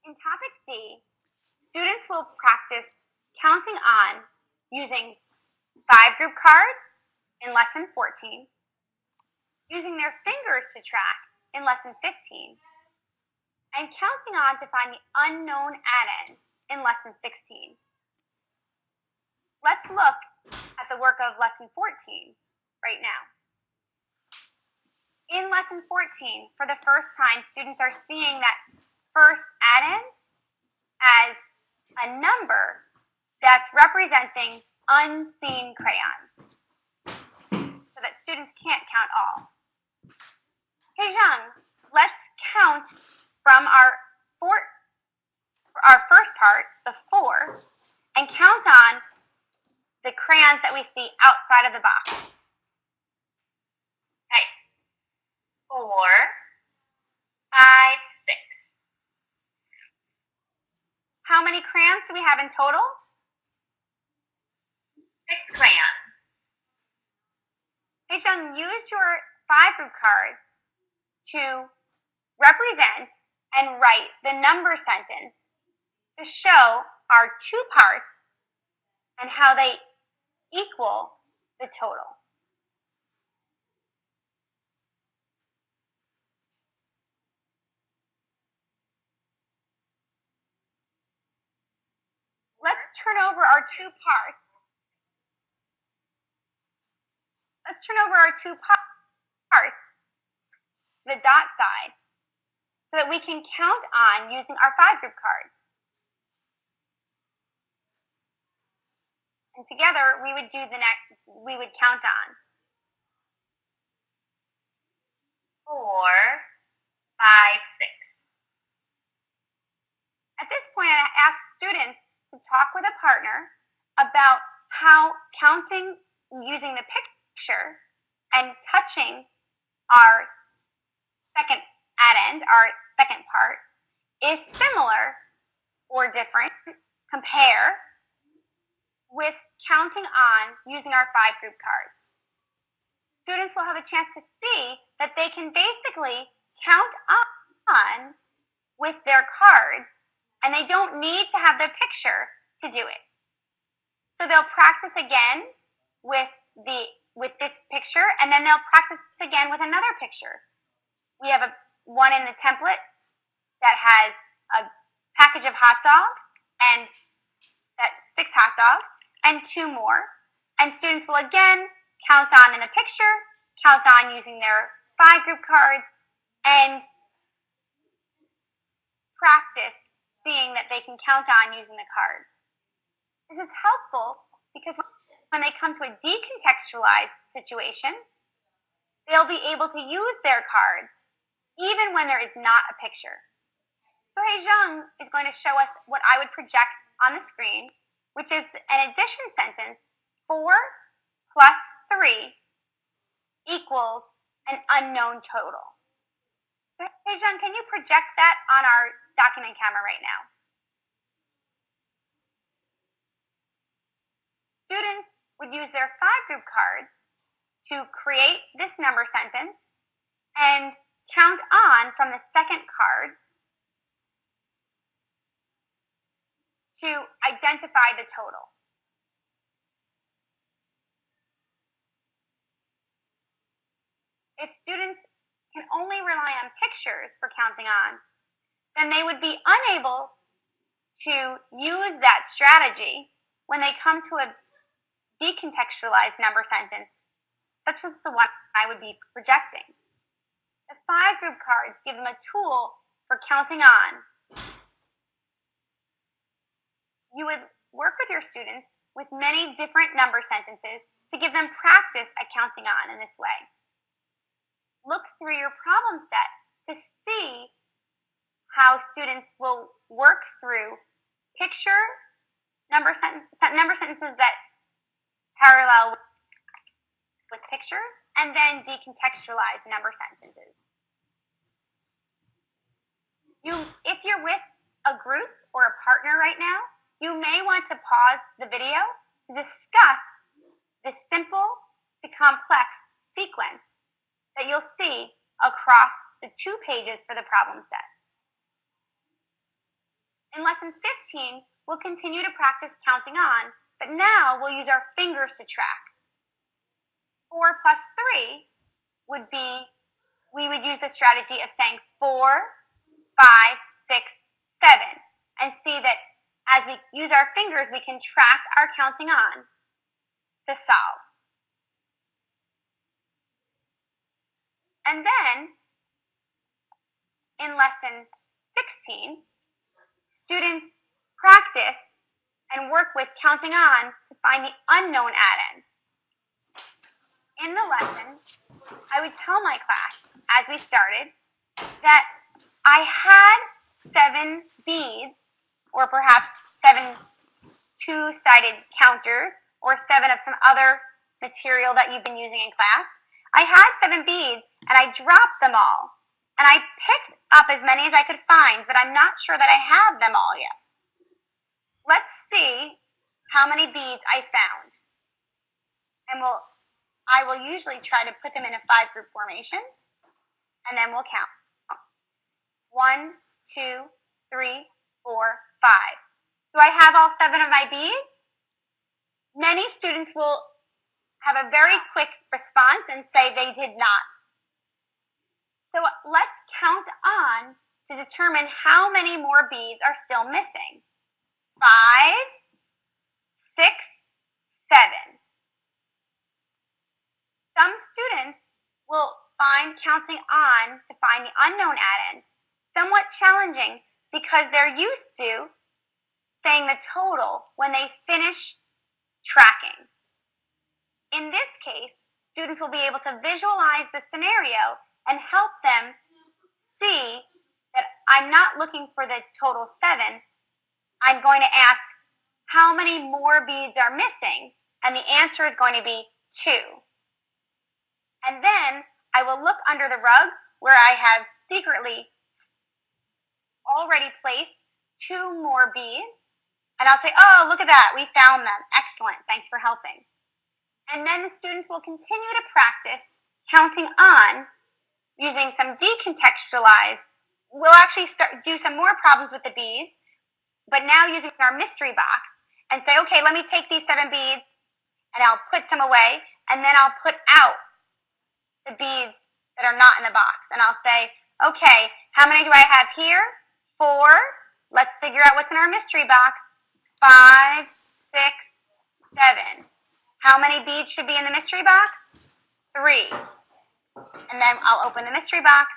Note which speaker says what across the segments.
Speaker 1: In topic D, students will practice counting on using 5-group cards in lesson 14, using their fingers to track in lesson 15, and counting on to find the unknown addend in lesson 16. Let's look at the work of lesson 14 right now. In lesson 14, for the first time, students are seeing that first addend as a number that's representing unseen crayons, so that students can't count all. Hey, Zhang, let's count from our first part, the 4, and count on the crayons that we see outside of the box. Okay. 4, 5, 6. How many crayons do we have in total? 6 crayons. Hey, John, use your 5-group card to represent and write the number sentence to show our 2 parts and how they equal the total. Let's turn over our 2 parts. Let's turn over our 2 parts to the dot side so that we can count on using our 5-group card. And together we would count on 4, 5, 6. At this point, I ask students to talk with a partner about how counting using the picture and touching our second addend, our second part, is similar or different. Compare with counting on using our 5-group cards. Students will have a chance to see that they can basically count on with their cards, and they don't need to have their picture to do it. So they'll practice again with this picture, and then they'll practice again with another picture. We have one in the template that has a package of hot dogs, and that's 6 hot dogs, and 2 more. And students will again count on in the picture, count on using their 5-group cards, and practice seeing that they can count on using the cards. This is helpful because when they come to a decontextualized situation, they'll be able to use their cards even when there is not a picture. So Hei Zhang is going to show us what I would project on the screen, which is an addition sentence. 4 plus 3 equals an unknown total. Hey, John, can you project that on our document camera right now? Students would use their 5-group cards to create this number sentence and count on from the second card to identify the total. If students can only rely on pictures for counting on, then they would be unable to use that strategy when they come to a decontextualized number sentence, such as the one I would be projecting. The 5-group cards give them a tool for counting on. You would work with your students with many different number sentences to give them practice at counting on in this way. Look through your problem set to see how students will work through picture number sentences that parallel with pictures, and then decontextualize number sentences. If you're with a group or a partner right now, you may want to pause the video to discuss the simple to complex sequence that you'll see across the 2 pages for the problem set. In lesson 15, we'll continue to practice counting on, but now we'll use our fingers to track. 4 plus 3 would be, we would use the strategy of saying 4, 5, 6, 7, and see that as we use our fingers, we can track our counting on to solve. And then, in lesson 16, students practice and work with counting on to find the unknown add-in. In the lesson, I would tell my class, as we started, that I had 7 beads, or perhaps 7 two-sided counters, or 7 of some other material that you've been using in class. I had 7 beads, and I dropped them all. And I picked up as many as I could find, but I'm not sure that I have them all yet. Let's see how many beads I found. And I will usually try to put them in a 5-group formation, and then we'll count. 1, 2, 3, 4, 5. Do I have all 7 of my beads? Many students will have a very quick response and say they did not. So let's count on to determine how many more beads are still missing. 5, 6, 7. Some students will find counting on to find the unknown add-in somewhat challenging because they're used to saying the total when they finish tracking. In this case, students will be able to visualize the scenario and help them see that I'm not looking for the total 7. I'm going to ask how many more beads are missing, and the answer is going to be 2. And then I will look under the rug where I have secretly already placed 2 more beads, and I'll say, oh, look at that, we found them. Excellent, thanks for helping. And then the students will continue to practice counting on using some decontextualized. We'll actually do some more problems with the beads, but now using our mystery box and say, okay, let me take these 7 beads and I'll put some away, and then I'll put out the beads that are not in the box. And I'll say, okay, how many do I have here? 4. Let's figure out what's in our mystery box. 5, 6, 7. How many beads should be in the mystery box? 3. And then I'll open the mystery box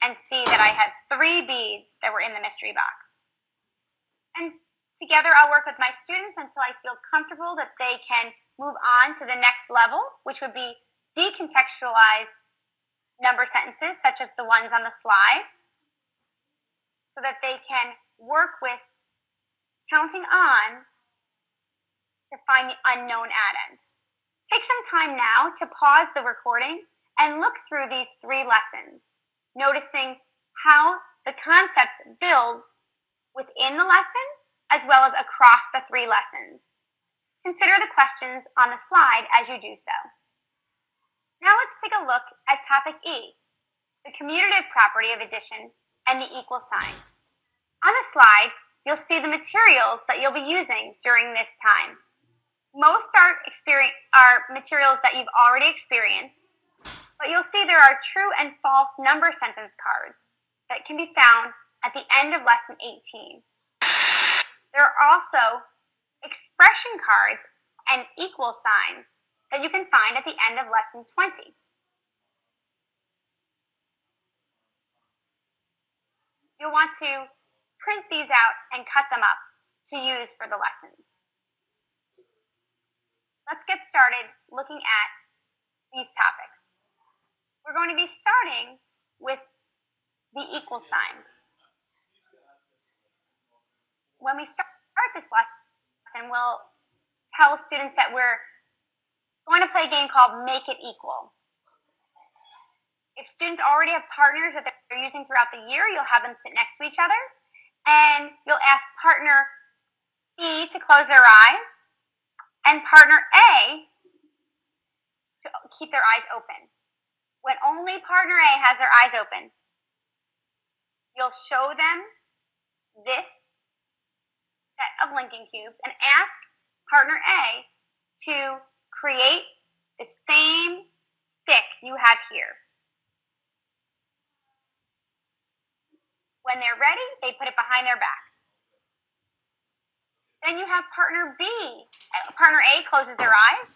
Speaker 1: and see that I had 3 beads that were in the mystery box. And together I'll work with my students until I feel comfortable that they can move on to the next level, which would be decontextualized number sentences, such as the ones on the slide, so that they can work with counting on to find the unknown add-in. Take some time now to pause the recording and look through these 3 lessons, noticing how the concepts build within the lesson as well as across the 3 lessons. Consider the questions on the slide as you do so. Now let's take a look at topic E, the commutative property of addition and the equal sign. On the slide, you'll see the materials that you'll be using during this time. Most are materials that you've already experienced, but you'll see there are true and false number sentence cards that can be found at the end of lesson 18. There are also expression cards and equal signs that you can find at the end of lesson 20. You'll want to print these out and cut them up to use for the lessons. Let's get started looking at these topics. We're going to be starting with the equal sign. When we start this lesson, we'll tell students that we're going to play a game called Make It Equal. If students already have partners that they're using throughout the year, you'll have them sit next to each other, and you'll ask partner B to close their eyes and partner A to keep their eyes open. When only partner A has their eyes open, you'll show them this set of linking cubes and ask partner A to create the same stick you have here. When they're ready, they put it behind their back. Then you have partner B. Partner A closes their eyes.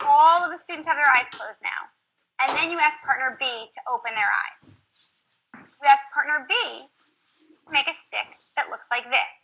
Speaker 1: All of the students have their eyes closed now. And then you ask partner B to open their eyes. You ask partner B to make a stick that looks like this.